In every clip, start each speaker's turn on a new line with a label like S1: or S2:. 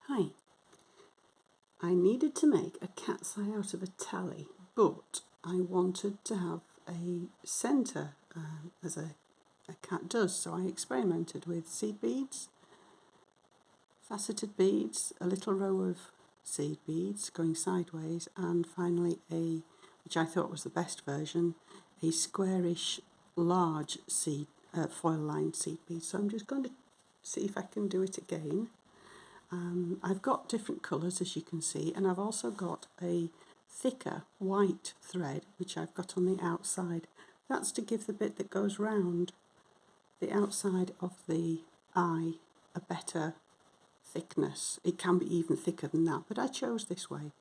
S1: Hi. I needed to make a cat's eye out of a tally, but I wanted to have a centre as a cat does, so I experimented with seed beads, faceted beads, a little row of seed beads going sideways, and finally which I thought was the best version, a squarish large seed foil lined seed bead. So I'm just going to see if I can do it again. I've got different colours, as you can see, and I've also got a thicker white thread which I've got on the outside. That's to give the bit that goes round the outside of the eye a better thickness. It can be even thicker than that, but I chose this way.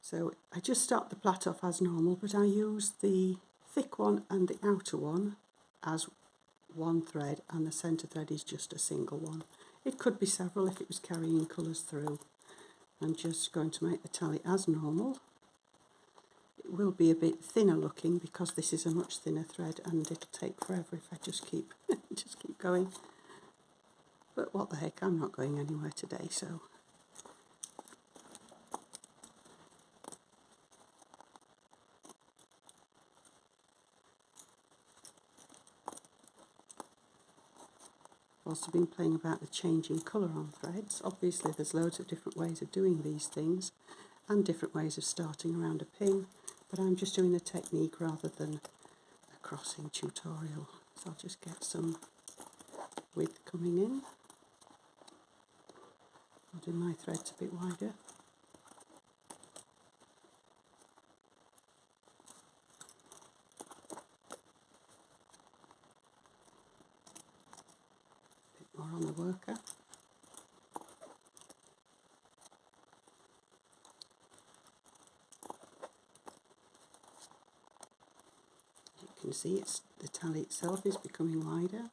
S1: So I just start the plait off as normal, but I use the thick one and the outer one as one thread, and the centre thread is just a single one. It could be several if it was carrying colours through. I'm just going to make the tally as normal. It will be a bit thinner looking because this is a much thinner thread, and it'll take forever if I just keep going. But what the heck, I'm not going anywhere today, so I've also been playing about the changing colour on threads. Obviously there's loads of different ways of doing these things and different ways of starting around a pin, but I'm just doing a technique rather than a crossing tutorial. So I'll just get some width coming in. I'll do my threads a bit wider. A bit more on the worker. You can see the tally itself is becoming wider.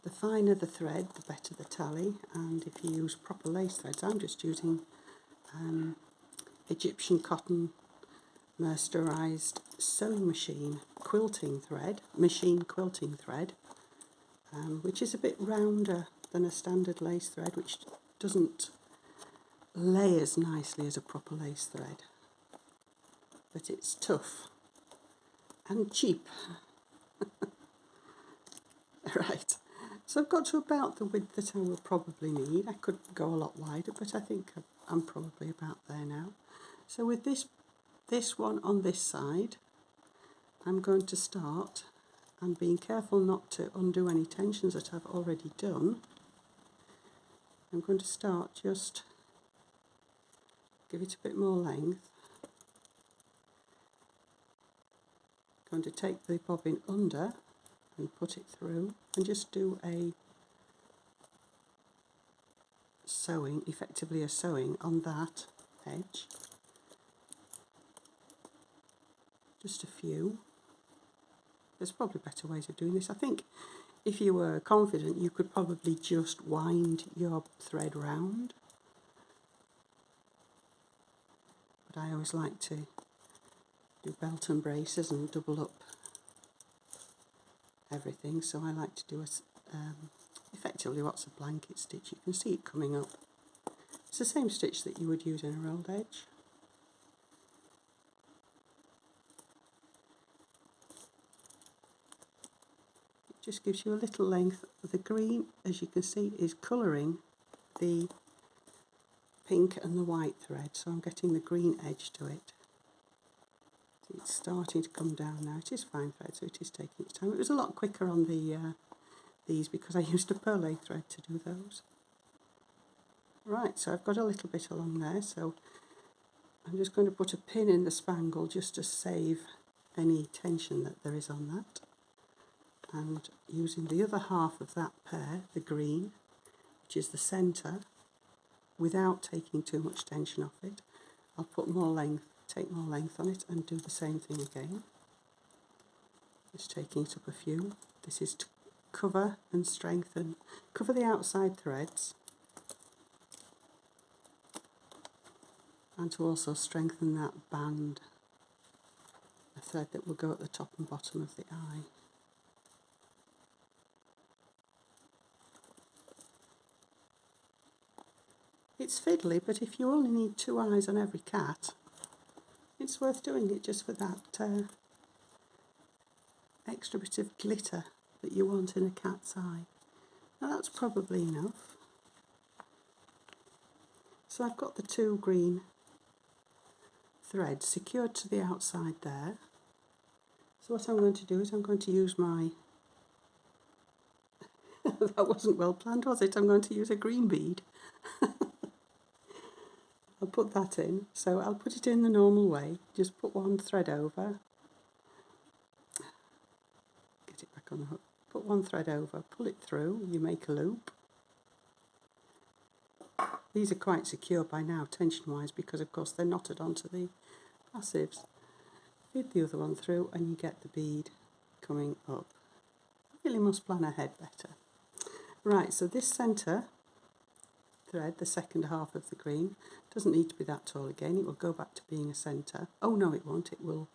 S1: The finer the thread, the better the tally, and if you use proper lace threads, I'm just using Egyptian cotton mercerized sewing machine quilting thread, which is a bit rounder than a standard lace thread, which doesn't lay as nicely as a proper lace thread, but it's tough and cheap. Right, so I've got to about the width that I will probably need. I could go a lot wider, but I think I'm probably about there now. So with this one on this side, I'm going to start, and being careful not to undo any tensions that I've already done, I'm going to start just give it a bit more length. I'm going to take the bobbin under and put it through and just do a sewing, effectively a sewing on that edge. Just a few. There's probably better ways of doing this. I think if you were confident, you could probably just wind your thread round. But I always like to do belt and braces and double up everything, so I like to do effectively what's a blanket stitch. You can see it coming up. It's the same stitch that you would use in a rolled edge. It just gives you a little length. The green, as you can see, is colouring the pink and the white thread, so I'm getting the green edge to it. It's starting to come down now. It is fine thread, so it is taking its time. It was a lot quicker on these because I used a pearl thread to do those. Right, so I've got a little bit along there, so I'm just going to put a pin in the spangle just to save any tension that there is on that. And using the other half of that pair, the green, which is the centre, without taking too much tension off it, I'll put more length, take more length on it and do the same thing again. Just taking it up a few. This is to cover and strengthen, cover the outside threads, and to also strengthen that band, a thread that will go at the top and bottom of the eye. It's fiddly, but if you only need 2 eyes on every cat, it's worth doing it just for that extra bit of glitter that you want in a cat's eye. Now that's probably enough. So I've got the 2 green threads secured to the outside there. So what I'm going to do is I'm going to use my, that wasn't well planned, was it? I'm going to use a green bead. I'll put that in. So I'll put it in the normal way. Just put 1 thread over. Get it back on the hook. Put 1 thread over, pull it through, you make a loop. These are quite secure by now, tension-wise, because of course they're knotted onto the passives. Feed the other one through and you get the bead coming up. Really must plan ahead better. Right, so this centre thread, the second half of the green, doesn't need to be that tall again. It will go back to being a centre. Oh no, it won't. It will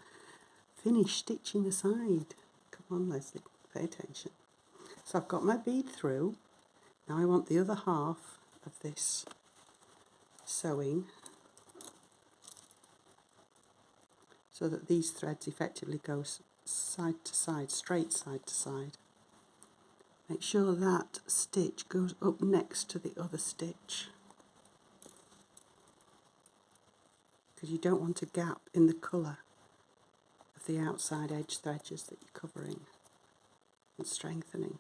S1: finish stitching the side. Come on, Leslie, pay attention. So I've got my bead through. Now I want the other half of this sewing so that these threads effectively go side to side, straight side to side. Make sure that stitch goes up next to the other stitch, because you don't want a gap in the colour of the outside edge threads that you're covering and strengthening.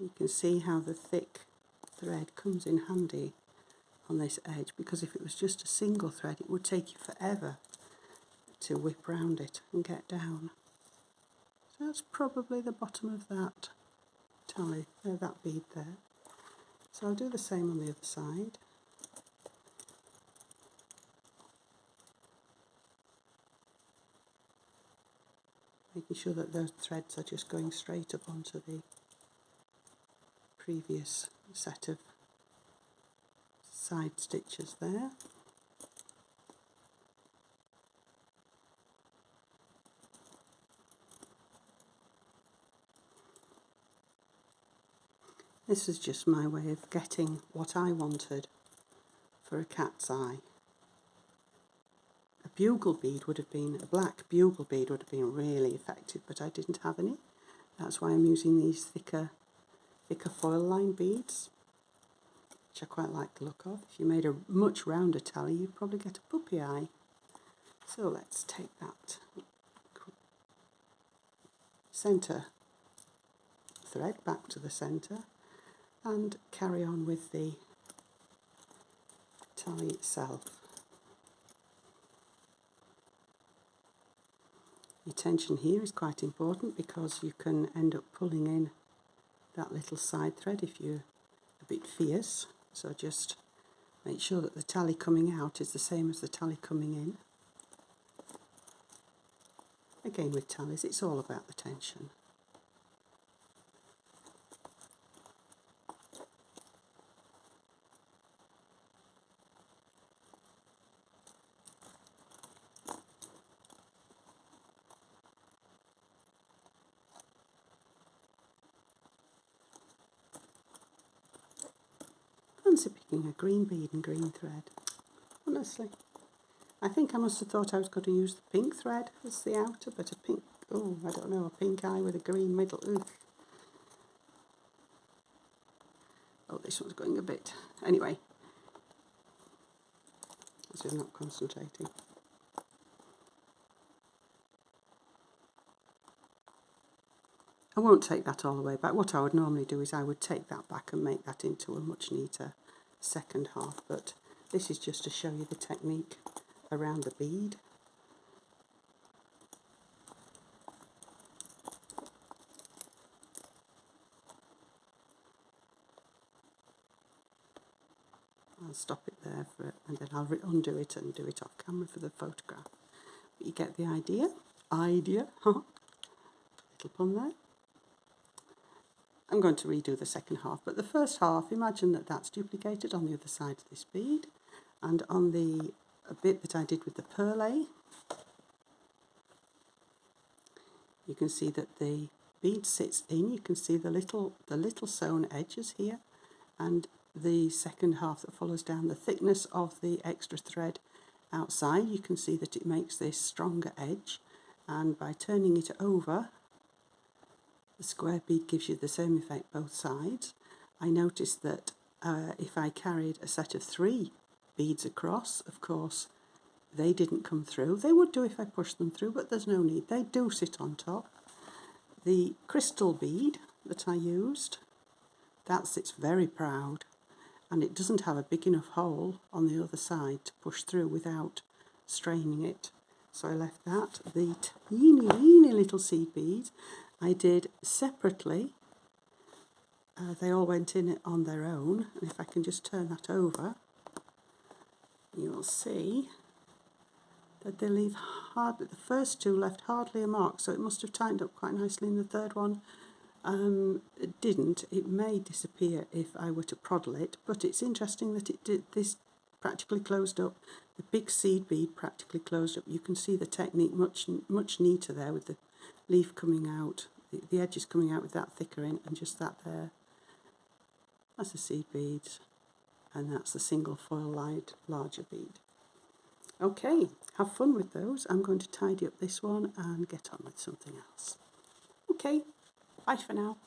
S1: You can see how the thick thread comes in handy on this edge, because if it was just a single thread it would take you forever to whip round it and get down. So that's probably the bottom of that tally, that bead there. So I'll do the same on the other side. Making sure that those threads are just going straight up onto the previous set of side stitches there. This is just my way of getting what I wanted for a cat's eye. A bugle bead would have been, a black bugle bead would have been really effective, but I didn't have any. That's why I'm using these thicker foil line beads, which I quite like the look of. If you made a much rounder tally, you'd probably get a puppy eye. So let's take that centre thread back to the centre and carry on with the tally itself. Your tension here is quite important, because you can end up pulling in that little side thread if you're a bit fierce. So just make sure that the tally coming out is the same as the tally coming in. Again, with tallies, it's all about the tension. Fancy picking a green bead and green thread, honestly. I think I must have thought I was going to use the pink thread as the outer, but a pink, oh, I don't know, a pink eye with a green middle, ugh. Oh, this one's going a bit, anyway, as if I'm not concentrating. I won't take that all the way back. What I would normally do is I would take that back and make that into a much neater second half, but this is just to show you the technique around the bead. I'll stop it there and then I'll undo it and do it off camera for the photograph. But you get the idea? Huh? Little pun there. I'm going to redo the second half, but the first half, imagine that that's duplicated on the other side of this bead, and on the bit that I did with the perlé, you can see that the bead sits in. You can see the little sewn edges here, and the second half that follows down, the thickness of the extra thread outside, you can see that it makes this stronger edge, and by turning it over, the square bead gives you the same effect both sides. I noticed that if I carried a set of 3 beads across, of course they didn't come through. They would do if I pushed them through, but there's no need. They do sit on top. The crystal bead that I used, that sits very proud, and it doesn't have a big enough hole on the other side to push through without straining it. So I left that. The teeny little seed beads I did separately. They all went in on their own, and if I can just turn that over, you'll see that they leave hardly, the first 2 left hardly a mark, so it must have tightened up quite nicely, and the third one it didn't. It may disappear if I were to proddle it, but it's interesting that it did. This practically closed up. The big seed bead practically closed up. You can see the technique much neater there, with the leaf coming out, the edges coming out with that thicker in, and just that there. That's the seed beads, and that's the single foil larger bead. Okay, have fun with those. I'm going to tidy up this one and get on with something else. Okay, bye for now.